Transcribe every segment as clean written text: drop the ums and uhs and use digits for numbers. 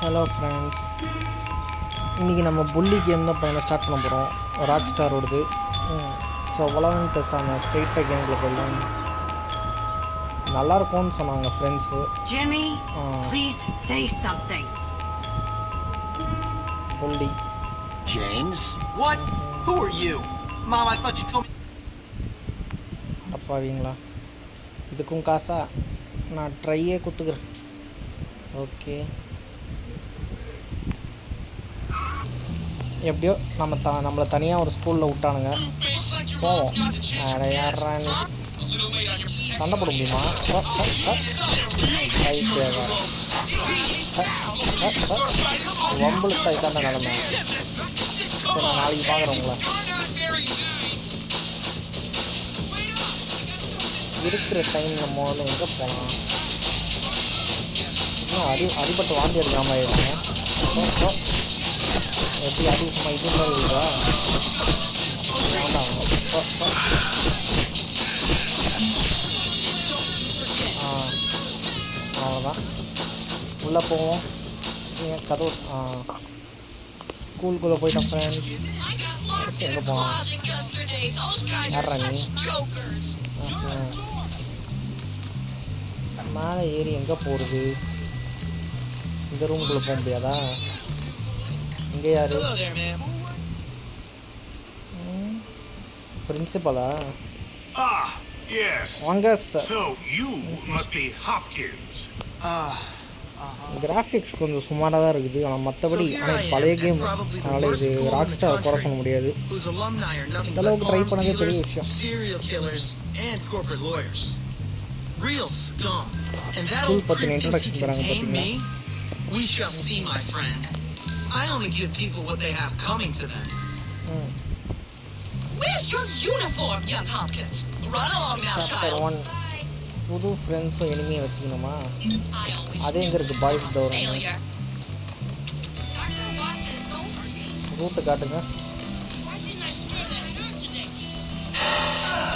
Hello friends, இன்றைக்கி நம்ம புள்ளி கேம் தான் பையனை ஸ்டார்ட் பண்ண போகிறோம். ராக் ஸ்டாரோடது. ஸோ வளவன் பேசாமல் ஸ்ட்ரெயிட்டாக கேமில் போயிடலாம். நல்லாயிருக்கும்னு சொன்னாங்க friends. Jimmy, please say something. புள்ளி. James? What? Who are you? Mom, I thought you told me. அப்பாவீங்களா? இதுக்கும் காசா? நான் ட்ரையே கொடுத்துக்கிறேன். ஓகே, எப்படியோ நம்மளை தனியாக ஒரு ஸ்கூலில் விட்டானுங்க. போவோம். யாரா நீ சண்டை போட முடியுமா? வம்புளுக்கு தைத்தாண்ட நிலமை. சரி, நான் நாளைக்கு பார்க்குறேன் உங்களை. இருக்கிற டைம் நம்ம வந்து எங்கே போகலாம்? இன்னும் அடிபட்டு வாந்தி எடுக்கிற மாதிரி ஆயிடுறாங்க. எப்படி அதிகமாக இது மாதிரி இருக்கா? வேண்டாம். அவ்வளோதான், உள்ளே போவோம். கதவு ஸ்கூலுக்குள்ளே போயிட்டேன் ஃப்ரெண்ட்ஸ். எங்கே போகலாம்? யாரா நீ? மேலே ஏறி எங்கே போகிறது? இந்த ரூமுக்குள்ளே போக முடியாதா? இங்கே யாரு? பிரின்சிபலா? வாங்க சார். கிராஃபிக்ஸ் கொஞ்சம் சுமாராக தான் இருக்குது, ஆனால் மற்றபடி பழைய கேம், அதனால் இது ராக் ஸ்டார் குறை சொல்ல முடியாது. இந்த அளவுக்கு ட்ரை பண்ணதே பெரிய விஷயம். ஸ்கூல் பற்றின இன்ட்ரடக்ஷன் தராங்க பார்த்தீங்களா? We shall see, my friend. I only give people what they have coming to them. Where's your uniform, young Hopkins? Run along now, child. புது ஃப்ரெண்ட்ஸும் எனிமையை வச்சுக்கணுமா? அதே எங்கே இருக்குது? பாய்ஸ் டோர் ரூட்டு காட்டுங்க.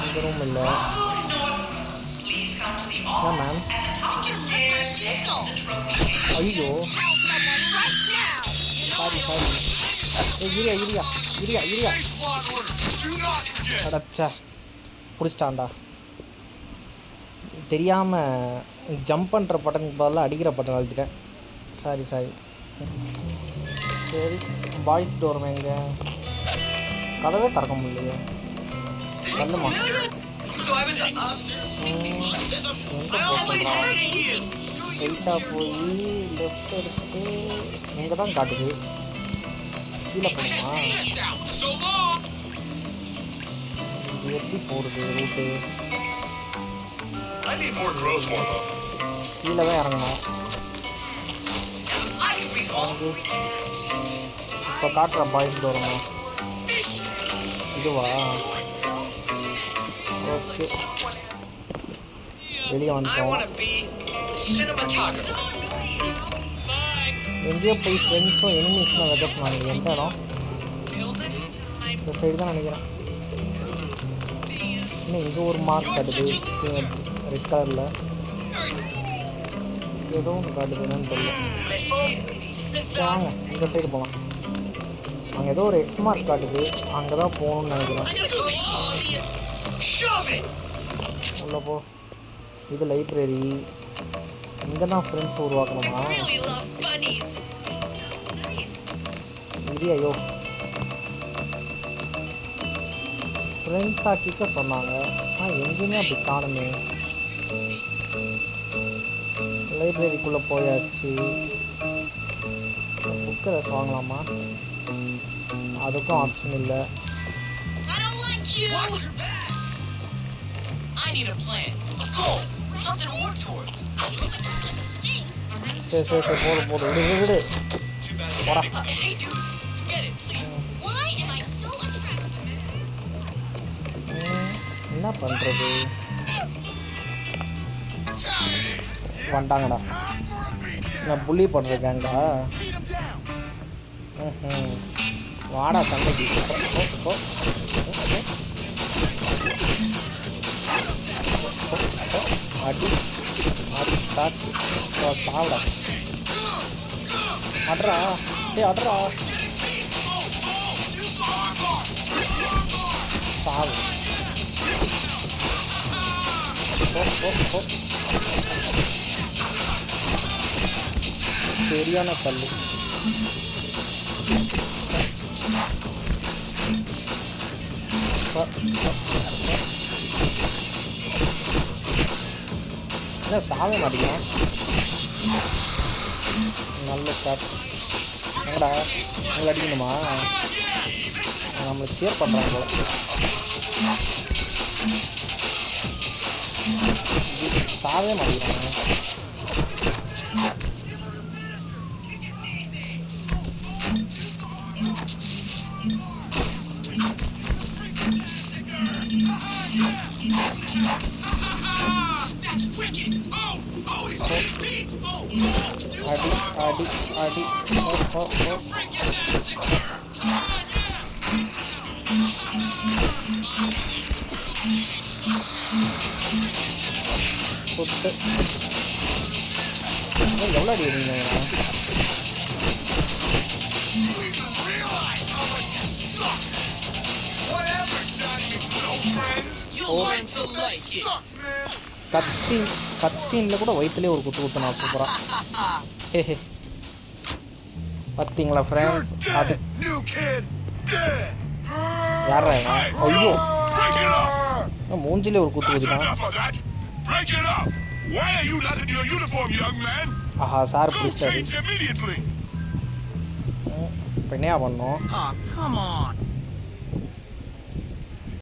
இந்த ரூம் இல்லை. மேம், ஐயோ சாரி இரியா அடச்சா, பிடிச்சிட்டான்டா. தெரியாமல் ஜம்ப் பண்ணுற பட்டனுக்கு பதிலாக அடிக்கிற பட்டன் அழுத்திட்டேன். சாரி. சரி, பாய்ஸ் டோர் எங்க? கதவே திறக்க முடியலையே. வந்துமா எங்கே போக சொல்கிறான்? ஸ்ட்ரெயிட்டாக போய் லெஃப்ட் எடுத்து எங்கே தான் காட்டுது? கீழே போகணுமா? இது எப்படி போகிறது ரூட்டு? கீழே தான் இறங்கணும். இப்போ காட்டுற பாய்ஸ் டோருங்க. இதுவா? ஓகே, வெளியே வந்துட்டோம். எங்கேயோ போய் ஃப்ரெண்ட்ஸும் எனிமீஸ்லாம் வெத சொன்னாங்க. எந்த இடம்? இந்த சைடு தான் நினைக்கிறேன். இன்னும் இங்கே ஒரு மார்க் காட்டுது ரெட் கலரில். ஏதோ ஒன்று காட்டுது, என்னன்னு தெரியல. வாங்க இந்த சைடு போகலாம். அங்கே ஏதோ ஒரு எக்ஸ் மார்க் காட்டுது, அங்கே தான் போகணும்னு நினைக்கிறேன். உள்ள போ. இது லைப்ரரி. இங்கே தான் ஃப்ரெண்ட்ஸ் உருவாக்கணுமா? இது ஐயோ, ஃப்ரெண்ட்ஸ் ஆக்கிக்க சொன்னாங்க. எங்கேயுமே அப்படி காணுமே. லைப்ரரிக்குள்ளே போயாச்சு. புக்கு ஏதாச்சும் வாங்கலாமா? அதுக்கும் ஆப்ஷன் இல்லை. சரி போடு விடு போடா. என்ன பண்ணுறது? வந்துட்டாங்கடா. நான் புள்ளி பண்ணுறேங்கடா. வாடா சண்டைக்கு. அடி அடி ஸ்டார்ட் சாப்பிட அட்ரா அட்ரா சாவு. சரியான கல். என்ன சாவே மாட்டேங்க. நல்ல ஸ்டார்ட். எங்கடா உங்களை அடிக்கணுமா? நம்மளை சேர் பண்ணுறாங்க போல. சாவே மாட்டேங்கிறாங்க. அடி அடி அடி. கொத்து எவ்வளோ அடி இருந்தீங்க? கட்சீனில் கூட வயிற்றுலேயே ஒரு குத்து குத்துனா சூப்பராக. ஹே பார்த்தீங்களா ஃப்ரெண்ட்ஸ்? அது யாரா? ஐயோ மூஞ்சிலே ஒரு குத்து குத்திட்டான். ஆஹா சார் பிடிச்சிட்டாரு. இப்போ என்ன பண்ணோம்?